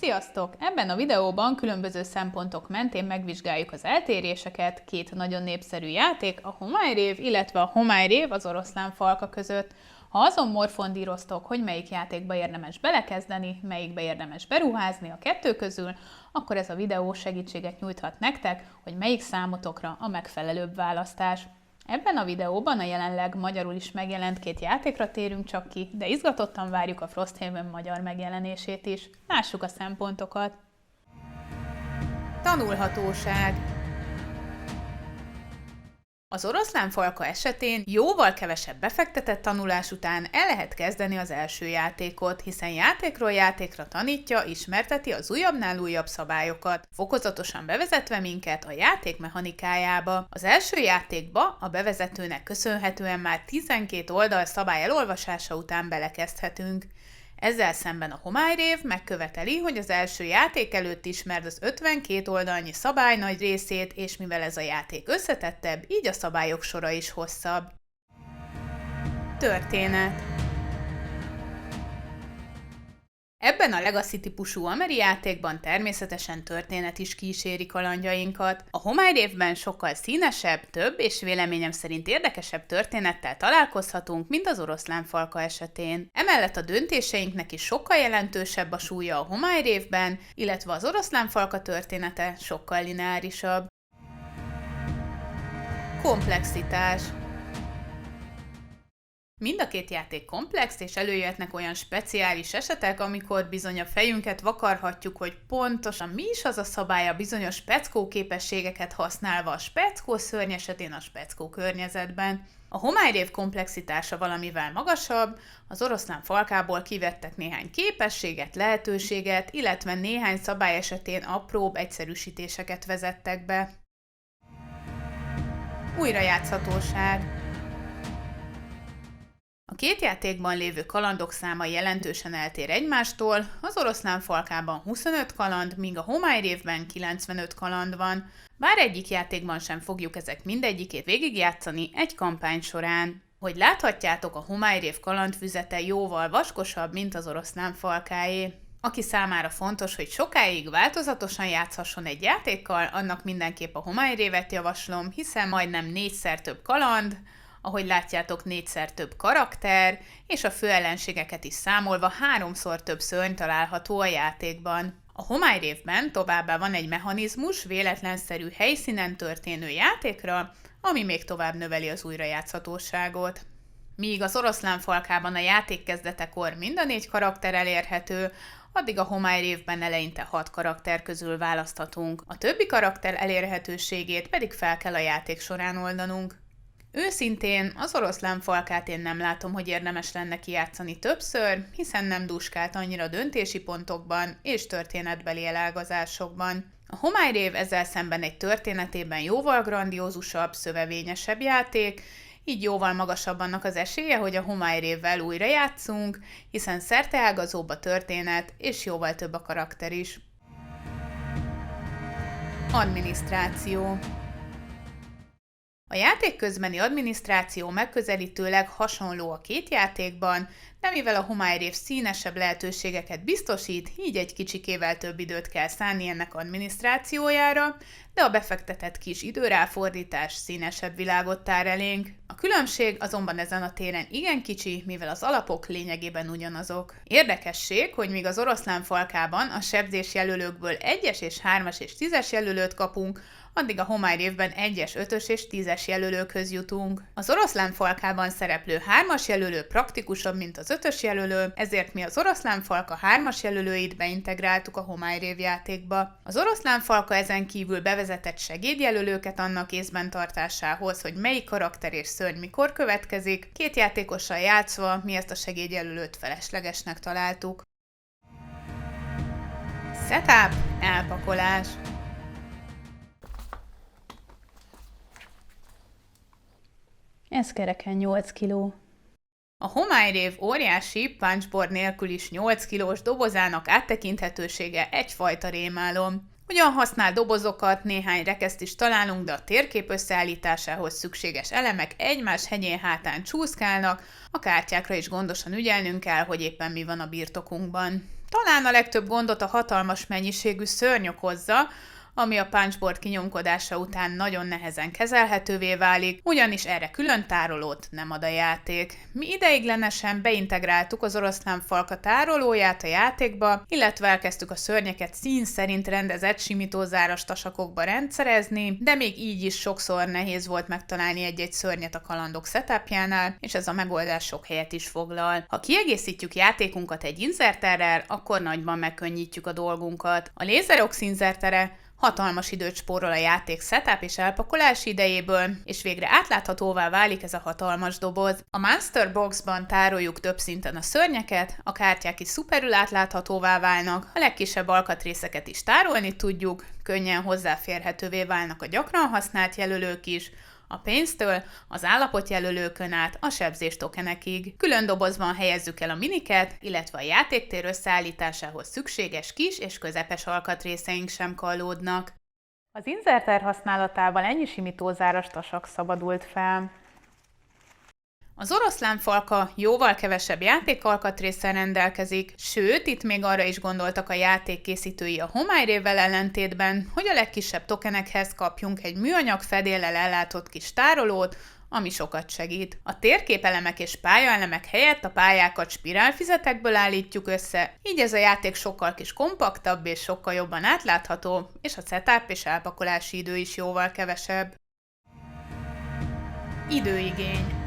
Sziasztok! Ebben a videóban különböző szempontok mentén megvizsgáljuk az eltéréseket két nagyon népszerű játék, a homályrév, illetve a homályrév az oroszlánfalka között. Ha azon morfondíroztok, hogy melyik játékba érdemes belekezdeni, melyikbe érdemes beruházni a kettő közül, akkor ez a videó segítséget nyújthat nektek, hogy melyik számotokra a megfelelőbb választás. Ebben a videóban a jelenleg magyarul is megjelent két játékra térünk csak ki, de izgatottan várjuk a Frosthaven magyar megjelenését is. Lássuk a szempontokat! Tanulhatóság. Az oroszlánfalka esetén jóval kevesebb befektetett tanulás után el lehet kezdeni az első játékot, hiszen játékról játékra tanítja, ismerteti az újabbnál újabb szabályokat, fokozatosan bevezetve minket a játék mechanikájába. Az első játékba a bevezetőnek köszönhetően már 12 oldal szabály elolvasása után belekezdhetünk. Ezzel szemben a homályrév megköveteli, hogy az első játék előtt ismerd az 52 oldalnyi szabály nagy részét, és mivel ez a játék összetettebb, így a szabályok sora is hosszabb. Történet. Ebben a Legacy típusú ameri játékban természetesen történet is kíséri kalandjainkat. A homályrévben sokkal színesebb, több és véleményem szerint érdekesebb történettel találkozhatunk, mint az oroszlánfalka esetén. Emellett a döntéseinknek is sokkal jelentősebb a súlya a homályrévben, illetve az oroszlánfalka története sokkal lineárisabb. Komplexitás. Mind a két játék komplex, és előjöhetnek olyan speciális esetek, amikor bizony a fejünket vakarhatjuk, hogy pontosan mi is az a szabály a bizonyos speckó képességeket használva a speckó szörny esetén a speckó környezetben. A homályrév komplexitása valamivel magasabb, az oroszlánfalkából kivettek néhány képességet, lehetőséget, illetve néhány szabály esetén apróbb egyszerűsítéseket vezettek be. Újrajátszhatóság. A két játékban lévő kalandok száma jelentősen eltér egymástól, az oroszlánfalkában 25 kaland, míg a homályrévben 95 kaland van, bár egyik játékban sem fogjuk ezek mindegyikét végigjátszani egy kampány során. Hogy láthatjátok, a homályrév kalandfüzete jóval vaskosabb, mint az oroszlánfalkáé. Aki számára fontos, hogy sokáig változatosan játszhasson egy játékkal, annak mindenképp a homályrévet javaslom, hiszen majdnem 4-szer több kaland, ahogy látjátok 4-szer több karakter, és a főellenségeket is számolva 3-szor több szörny található a játékban. A homályrévben továbbá van egy mechanizmus véletlenszerű helyszínen történő játékra, ami még tovább növeli az újrajátszhatóságot. Míg az oroszlánfalkában a játék kezdetekor mind a 4 karakter elérhető, addig a homályrévben eleinte 6 karakter közül választhatunk, a többi karakter elérhetőségét pedig fel kell a játék során oldanunk. Őszintén, az oroszlánfalkát én nem látom, hogy érdemes lenne kijátszani többször, hiszen nem dúskált annyira döntési pontokban és történetbeli elágazásokban. A homályrév ezzel szemben egy történetében jóval grandiózusabb, szövevényesebb játék, így jóval magasabb annak az esélye, hogy a homályrévvel újra játszunk, hiszen szerteágazóbb a történet és jóval több a karakter is. Adminisztráció. A játék közbeni adminisztráció megközelítőleg hasonló a két játékban, de mivel a homályrév színesebb lehetőségeket biztosít, így egy kicsikével több időt kell szánni ennek adminisztrációjára, de a befektetett kis időráfordítás színesebb világot tár elénk. A különbség azonban ezen a téren igen kicsi, mivel az alapok lényegében ugyanazok. Érdekesség, hogy míg az oroszlánfalkában a sebzés jelölőkből 1-es és 3-as és 10-es jelölőt kapunk, addig a homályrévben 1-es, 5-ös és 10-es jelölőkhöz jutunk. Az oroszlánfalkában szereplő 3-as jelölő praktikusabb, mint az 5-ös jelölő, ezért mi az oroszlánfalka 3-as jelölőit beintegráltuk a homályrév játékba. Az oroszlánfalka ezen kívül bevezetett segédjelölőket annak észben tartásához, hogy melyik karakter és szörny mikor következik. 2 játékossal játszva mi ezt a segédjelölőt feleslegesnek találtuk. Setup, elpakolás. Ez kereken 8 kiló. A homályrév óriási, punchboard nélkül is 8 kilós dobozának áttekinthetősége egyfajta rémálom. Ugyan használ dobozokat, néhány rekeszt is találunk, de a térkép összeállításához szükséges elemek egymás hegyén hátán csúszkálnak, a kártyákra is gondosan ügyelnünk kell, hogy éppen mi van a birtokunkban. Talán a legtöbb gondot a hatalmas mennyiségű szörny okozza, ami a punchboard kinyomkodása után nagyon nehezen kezelhetővé válik, ugyanis erre külön tárolót nem ad a játék. Mi ideiglenesen beintegráltuk az oroszlánfalka tárolóját a játékba, illetve elkezdtük a szörnyeket szín szerint rendezett simítózáras tasakokba rendszerezni, de még így is sokszor nehéz volt megtalálni egy-egy szörnyet a kalandok setupjánál, és ez a megoldás sok helyet is foglal. Ha kiegészítjük játékunkat egy inzerterrel, akkor nagyban megkönnyítjük a dolgunkat. A LaserOx inzertere hatalmas időt spórol a játék setup és elpakolási idejéből, és végre átláthatóvá válik ez a hatalmas doboz. A Monster Boxban tároljuk több szinten a szörnyeket, a kártyák is szuperül átláthatóvá válnak, a legkisebb alkatrészeket is tárolni tudjuk, könnyen hozzáférhetővé válnak a gyakran használt jelölők is, a pénztől az állapotjelölőkön át a sebzés tokenekig. Külön dobozban helyezzük el a miniket, illetve a játéktér összeállításához szükséges kis és közepes alkatrészeink sem kallódnak. Az inzerter használatával ennyi simítózáras tasak szabadult fel. Az oroszlánfalka jóval kevesebb játékalkatrésszel rendelkezik, sőt, itt még arra is gondoltak a játékkészítői a homályrévvel ellentétben, hogy a legkisebb tokenekhez kapjunk egy műanyag fedéllel ellátott kis tárolót, ami sokat segít. A térképelemek és pályaelemek helyett a pályákat spirálfüzetekből állítjuk össze, így ez a játék sokkal kis kompaktabb és sokkal jobban átlátható, és a setup és elpakolási idő is jóval kevesebb. Időigény.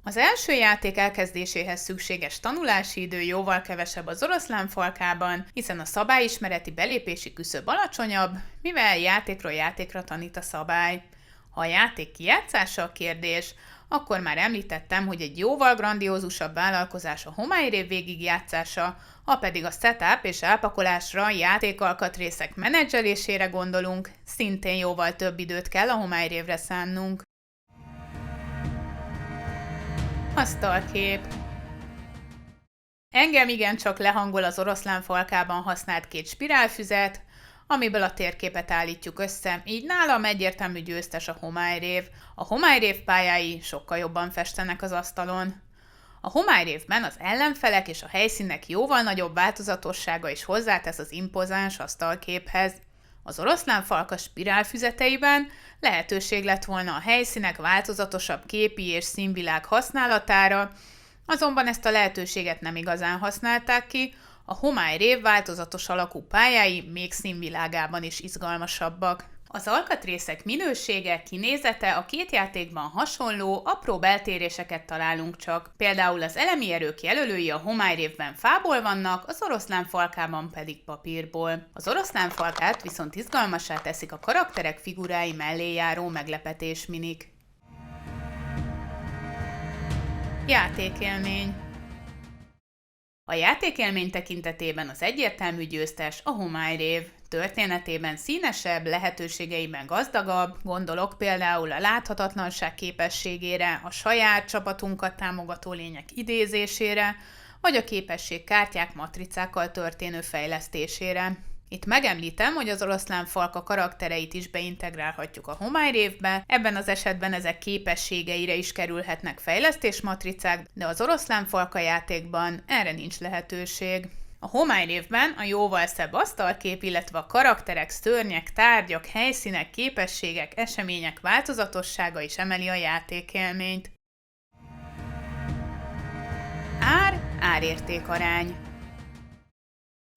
Az első játék elkezdéséhez szükséges tanulási idő jóval kevesebb az oroszlánfalkában, hiszen a szabályismereti belépési küszöb alacsonyabb, mivel játékról játékra tanít a szabály. Ha a játék kijátszása a kérdés, akkor már említettem, hogy egy jóval grandiózusabb vállalkozás a homályrév végigjátszása, ha pedig a setup és elpakolásra, játékalkatrészek menedzselésére gondolunk, szintén jóval több időt kell a homályrévre szánnunk. Asztalkép. Engem igencsak lehangol az oroszlánfalkában használt két spirálfüzet, amiből a térképet állítjuk össze, így nálam egyértelmű győztes a homályrév. A homályrév pályái sokkal jobban festenek az asztalon. A homályrévben az ellenfelek és a helyszínek jóval nagyobb változatossága is hozzátesz az impozáns asztalképhez. Az oroszlánfalka spirálfüzeteiben lehetőség lett volna a helyszínek változatosabb képi és színvilág használatára, azonban ezt a lehetőséget nem igazán használták ki, a homályrév változatos alakú pályái még színvilágában is izgalmasabbak. Az alkatrészek minősége, kinézete a két játékban hasonló, apróbb eltéréseket találunk csak. Például az elemi erők jelölői a homályrévben fából vannak, az oroszlánfalkában pedig papírból. Az oroszlánfalkát viszont izgalmassá teszik a karakterek figurái mellé járó meglepetés minik. Játékélmény. A játékélmény tekintetében az egyértelmű győztes a homályrév. Történetében színesebb, lehetőségeiben gazdagabb, gondolok például a láthatatlanság képességére, a saját csapatunkat támogató lények idézésére, vagy a képességkártyák matricákkal történő fejlesztésére. Itt megemlítem, hogy az oroszlánfalka karaktereit is beintegrálhatjuk a homályrévbe, ebben az esetben ezek képességeire is kerülhetnek fejlesztésmatricák, de az oroszlánfalka játékban erre nincs lehetőség. A homályrévben a jóval szebb asztalkép, illetve a karakterek, szörnyek, tárgyak, helyszínek, képességek, események változatossága is emeli a játékélményt. Árérték-arány.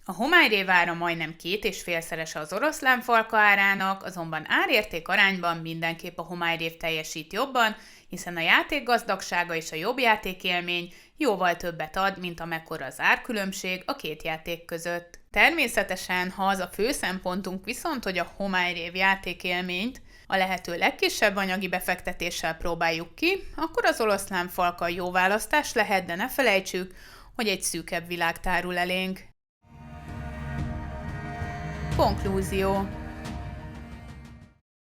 A homályrév ára majdnem 2,5-szerese az oroszlánfalka árának, azonban árérték arányban mindenképp a homályrév teljesít jobban, hiszen a játék gazdagsága és a jobb játékélmény jóval többet ad, mint amekkora az árkülönbség a két játék között. Természetesen, ha az a fő szempontunk viszont, hogy a homályrév játékélményt a lehető legkisebb anyagi befektetéssel próbáljuk ki, akkor az oroszlánfalka jó választás lehet, de ne felejtsük, hogy egy szűkebb világ tárul elénk. Konklúzió.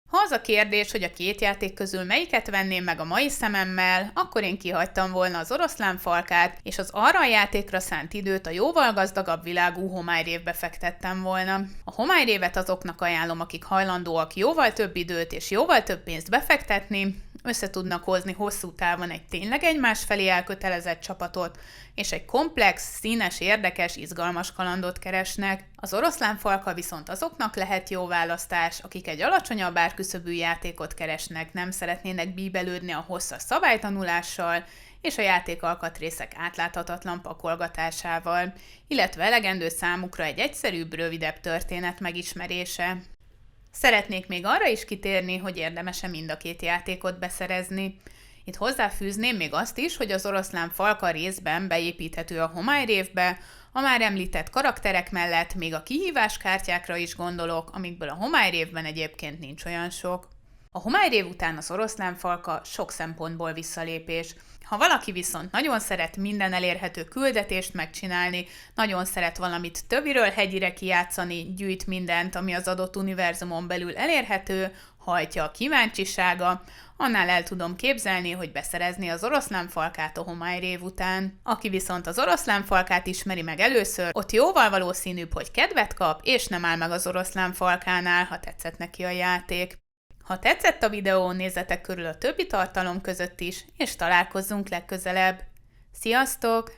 Ha az a kérdés, hogy a két játék közül melyiket venném meg a mai szememmel, akkor én kihagytam volna az oroszlánfalkát, és az arra a játékra szánt időt a jóval gazdagabb világú homályrévbe fektettem volna. A homályrévet azoknak ajánlom, akik hajlandóak jóval több időt és jóval több pénzt befektetni, össze tudnak hozni hosszú távon egy tényleg egymás felé elkötelezett csapatot, és egy komplex, színes, érdekes, izgalmas kalandot keresnek. Az oroszlánfalka viszont azoknak lehet jó választás, akik egy alacsonyabb árküszöbű játékot keresnek, nem szeretnének bíbelődni a hosszas szabálytanulással, és a játékalkatrészek átláthatatlan pakolgatásával, illetve elegendő számukra egy egyszerűbb, rövidebb történet megismerése. Szeretnék még arra is kitérni, hogy érdemes-e mind a két játékot beszerezni. Itt hozzáfűzném még azt is, hogy az oroszlánfalka részben beépíthető a homályrévbe, a már említett karakterek mellett még a kihíváskártyákra is gondolok, amikből a homályrévben egyébként nincs olyan sok. A homályrév után az oroszlánfalka sok szempontból visszalépés. Ha valaki viszont nagyon szeret minden elérhető küldetést megcsinálni, nagyon szeret valamit többiről hegyire kijátszani, gyűjt mindent, ami az adott univerzumon belül elérhető, hajtja a kíváncsisága, annál el tudom képzelni, hogy beszerezni az oroszlánfalkát a homályrév után. Aki viszont az oroszlánfalkát ismeri meg először, ott jóval valószínűbb, hogy kedvet kap, és nem áll meg az oroszlánfalkánál, ha tetszett neki a játék. Ha tetszett a videó, nézzetek körül a többi tartalom között is, és találkozzunk legközelebb. Sziasztok!